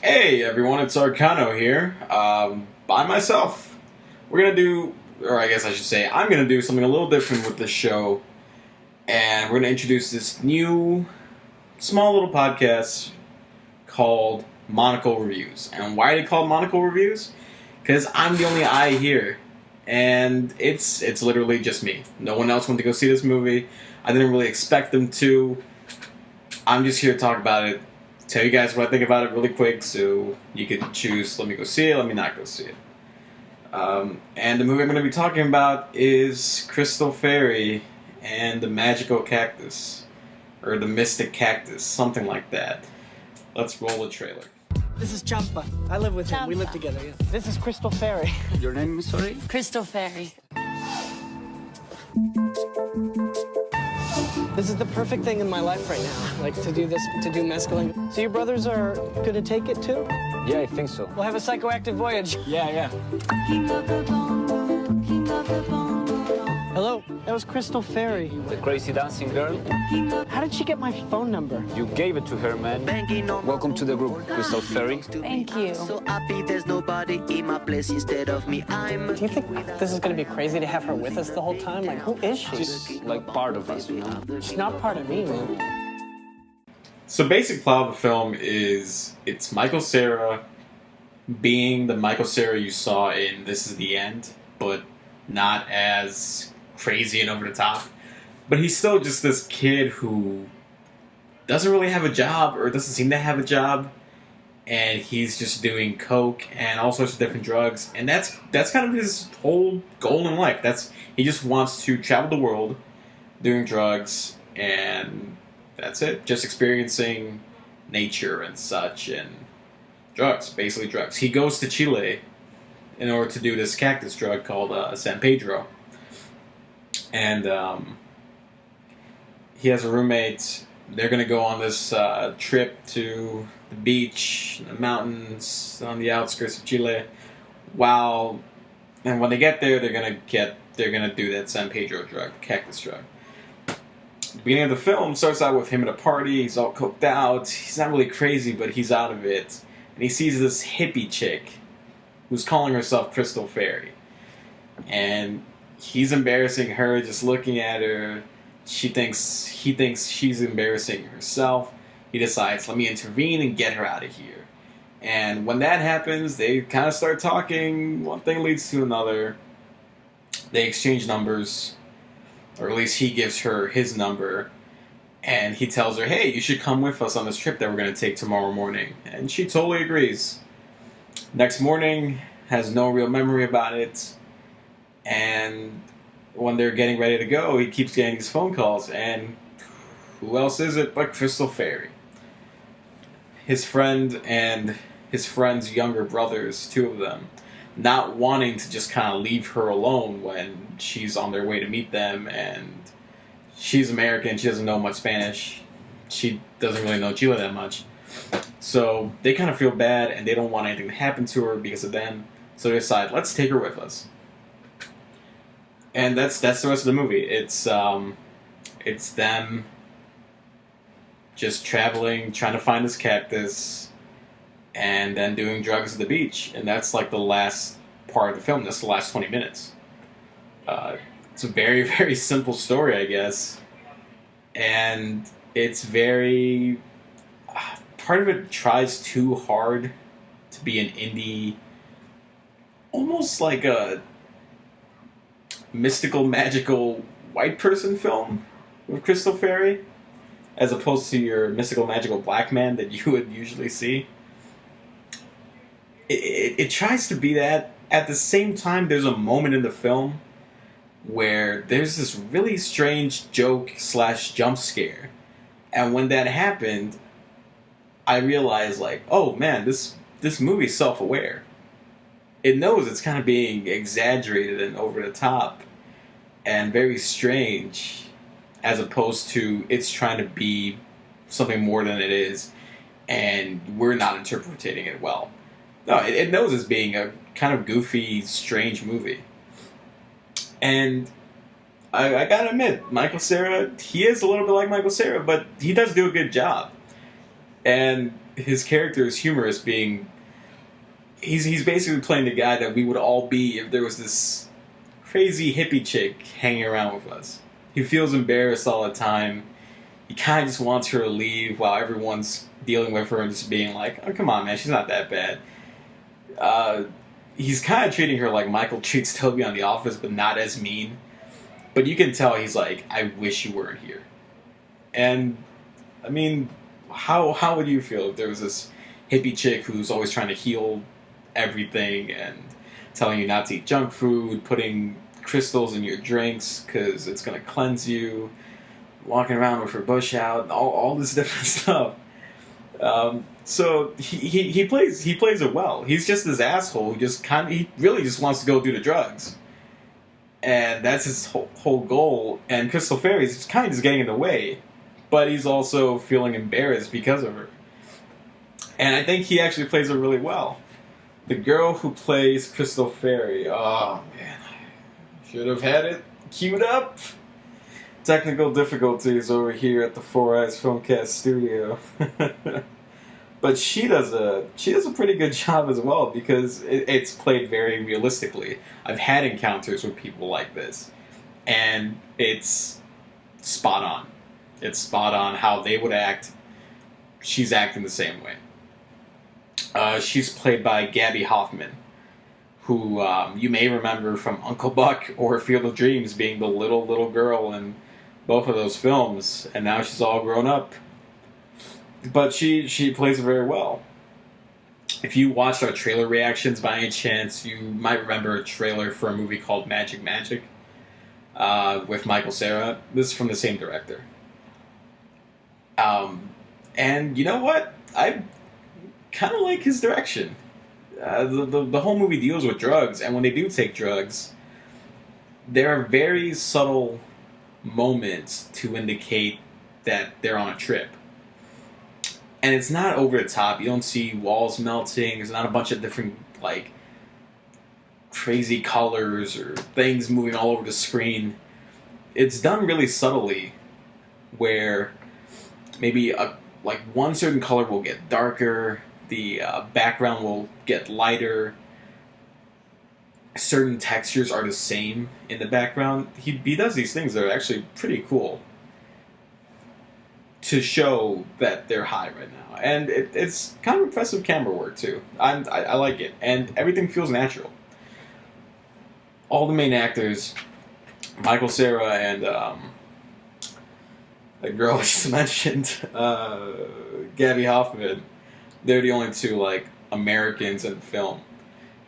Hey everyone, it's Arcano here, by myself. We're gonna do, or I guess I should say, I'm gonna do something a little different with this show, and we're gonna introduce this new, small little podcast called Monocle Reviews. And why are they called Monocle Reviews? Because I'm the only eye here, and it's literally just me. No one else went to go see this movie. I didn't really expect them to. I'm just here to talk about it. Tell you guys what I think about it really quick, so you can choose, let me go see it, let me not go see it. And the movie I'm going to be talking about is Crystal Fairy and the Magical Cactus, or the Mystic Cactus, something like that. Let's roll the trailer. This is Champa. I live with him. We live together. Yeah. This is Crystal Fairy. Your name is, sorry? Crystal Fairy. This is the perfect thing in my life right now, like to do this, to do mescaline. So your brothers are gonna take it too? Yeah, I think so. We'll have a psychoactive voyage. Yeah. Hello, that was Crystal Fairy. The crazy dancing girl? How did she get my phone number? You gave it to her, man. Welcome to the group, Crystal Fairy. Thank you. So happy there's nobody in my place instead of me. Do you think this is gonna be crazy to have her with us the whole time? Like, who is she? She's like part of us, you know? She's not part of me, man. So basic plot of the film is, it's Michael Cera being the Michael Cera you saw in This Is the End, but not as crazy and over the top. But he's still just this kid who doesn't really have a job, or doesn't seem to have a job, and he's just doing coke and all sorts of different drugs, and that's kind of his whole goal in life. He just wants to travel the world doing drugs, and that's it. Just experiencing nature and such, and drugs, basically drugs. He goes to Chile in order to do this cactus drug called San Pedro. And he has a roommate. They're going to go on this trip to the beach, the mountains on the outskirts of Chile. And when they get there, they're going to do that San Pedro drug, the cactus drug. The beginning of the film starts out with him at a party. He's all coked out. He's not really crazy, but he's out of it. And he sees this hippie chick who's calling herself Crystal Fairy. And he's embarrassing her, just looking at her. He thinks she's embarrassing herself. He decides, let me intervene and get her out of here. And when that happens, they kind of start talking. One thing leads to another. They exchange numbers. Or at least he gives her his number. And he tells her, hey, you should come with us on this trip that we're going to take tomorrow morning. And she totally agrees. Next morning, has no real memory about it. And when they're getting ready to go, he keeps getting these phone calls. And who else is it but Crystal Fairy? His friend and his friend's younger brothers, two of them, not wanting to just kind of leave her alone when she's on their way to meet them. And she's American, she doesn't know much Spanish. She doesn't really know Chile that much. So they kind of feel bad, and they don't want anything to happen to her because of them. So they decide, let's take her with us. And that's the rest of the movie. It's them just traveling, trying to find this cactus, and then doing drugs at the beach. And that's like the last part of the film. That's the last 20 minutes. It's a very, very simple story, I guess. And it's very... part of it tries too hard to be an indie... almost like a mystical, magical white person film with Crystal Fairy, as opposed to your mystical, magical black man that you would usually see. It tries to be that. At the same time, there's a moment in the film where there's this really strange joke / jump scare. And when that happened, I realized, like, oh man, this movie's self-aware. It knows it's kind of being exaggerated and over the top and very strange, as opposed to it's trying to be something more than it is, and we're not interpreting it well. No, it knows it's being a kind of goofy, strange movie. And I gotta admit, Michael Cera, he is a little bit like Michael Cera, but he does do a good job. And his character is humorous, being he's basically playing the guy that we would all be if there was this crazy hippie chick hanging around with us. He feels embarrassed all the time. He kind of just wants her to leave while everyone's dealing with her and just being like, oh, come on, man, she's not that bad. He's kind of treating her like Michael treats Toby on The Office, but not as mean. But you can tell he's like, I wish you weren't here. And, I mean, how would you feel if there was this hippie chick who's always trying to heal everything and telling you not to eat junk food, putting crystals in your drinks because it's going to cleanse you, walking around with her bush out, all this different stuff. So he plays it well. He's just this asshole who he really just wants to go do the drugs. And that's his whole goal. And Crystal Fairy's kind of just getting in the way. But he's also feeling embarrassed because of her. And I think he actually plays it really well. The girl who plays Crystal Fairy, oh man, should have had it queued up. Technical difficulties over here at the Four Eyes Filmcast studio. But she does a pretty good job as well, because it's played very realistically. I've had encounters with people like this, and it's spot on. It's spot on how they would act. She's acting the same way. She's played by Gabby Hoffman, who you may remember from Uncle Buck or Field of Dreams, being the little girl in both of those films, and now she's all grown up. But she plays it very well. If you watched our trailer reactions by any chance, you might remember a trailer for a movie called Magic Magic with Michael Cera. This is from the same director. And you know what? I kind of like his direction. The whole movie deals with drugs, and when they do take drugs, there are very subtle moments to indicate that they're on a trip. And it's not over the top. You don't see walls melting. There's not a bunch of different, like, crazy colors or things moving all over the screen. It's done really subtly, where maybe one certain color will get darker, the background will get lighter, certain textures are the same in the background. He does these things that are actually pretty cool to show that they're high right now. And it's kind of impressive camera work, too. I like it. And everything feels natural. All the main actors, Michael Cera and the girl I just mentioned, Gabby Hoffman, they're the only two, like, Americans in the film,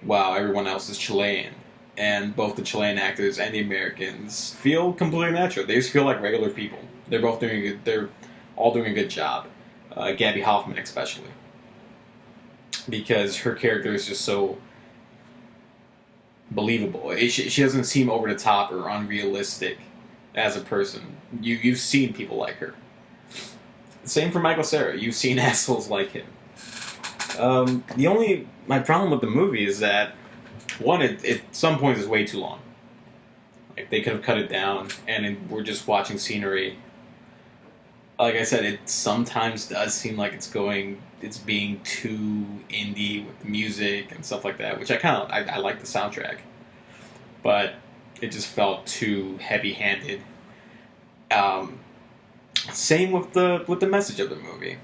while everyone else is Chilean. And both the Chilean actors and the Americans feel completely natural. They just feel like regular people. They're both doing good. They're all doing a good job. Gabby Hoffman especially, because her character is just so believable. She doesn't seem over the top or unrealistic as a person. You've seen people like her. Same for Michael Cera. You've seen assholes like him. My problem with the movie is that, one, it at some points is way too long. Like, they could have cut it down, and we're just watching scenery. Like I said, it sometimes does seem like it's being too indie with music and stuff like that, which I like the soundtrack, but it just felt too heavy-handed. Same with the message of the movie.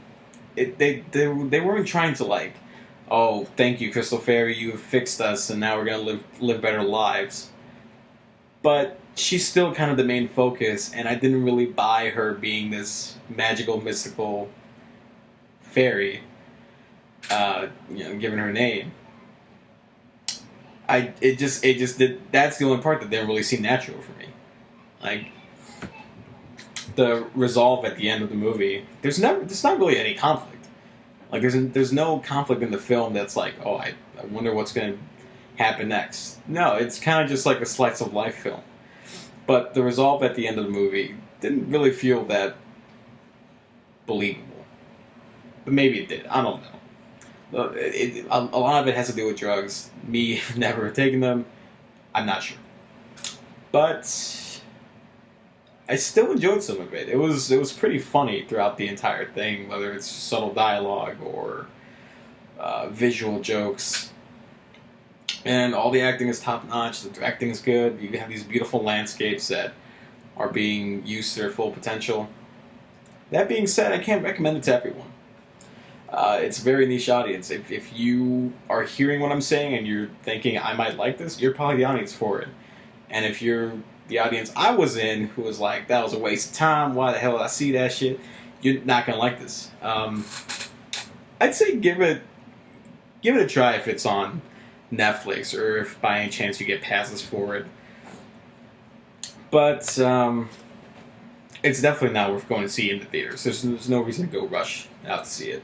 They weren't trying to, like, oh, thank you, Crystal Fairy, you have fixed us, and now we're gonna live better lives. But she's still kind of the main focus, and I didn't really buy her being this magical, mystical fairy, given her name. It just did. That's the only part that didn't really seem natural for me. Like, the resolve at the end of the movie, there's not really any conflict. Like, there's no conflict in the film that's like, oh, I wonder what's going to happen next. No, it's kind of just like a slice of life film. But the resolve at the end of the movie didn't really feel that believable. But maybe it did. I don't know. A lot of it has to do with drugs. Me never taking them, I'm not sure. But I still enjoyed some of it. It was pretty funny throughout the entire thing, whether it's subtle dialogue or visual jokes. And all the acting is top notch. The directing is good. You have these beautiful landscapes that are being used to their full potential. That being said, I can't recommend it to everyone. It's a very niche audience. If you are hearing what I'm saying and you're thinking I might like this, you're probably the audience for it. And if you're the audience I was in, who was like, that was a waste of time, why the hell did I see that shit, you're not gonna like this. I'd say give it a try if it's on Netflix, or if by any chance you get passes for it. But it's definitely not worth going to see in the theaters. There's no reason to go rush out to see it.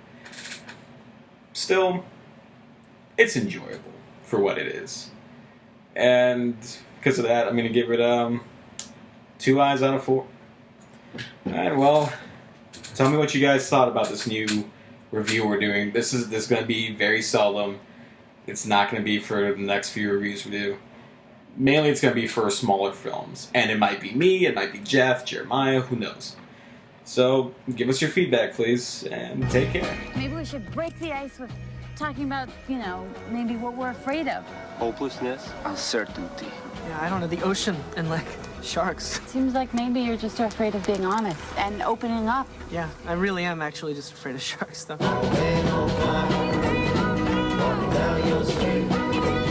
Still, it's enjoyable for what it is. And because of that, I'm going to give it 2 eyes out of 4. Alright, well, tell me what you guys thought about this new review we're doing. This is going to be very seldom. It's not going to be for the next few reviews we do. Mainly it's going to be for smaller films. And it might be me, it might be Jeff, Jeremiah, who knows. So, give us your feedback, please, and take care. Maybe we should break the ice with talking about, maybe what we're afraid of. Hopelessness, uncertainty. Yeah, I don't know, the ocean and, like, sharks. Seems like maybe you're just afraid of being honest and opening up. Yeah, I really am actually just afraid of sharks, though. Walking down your street.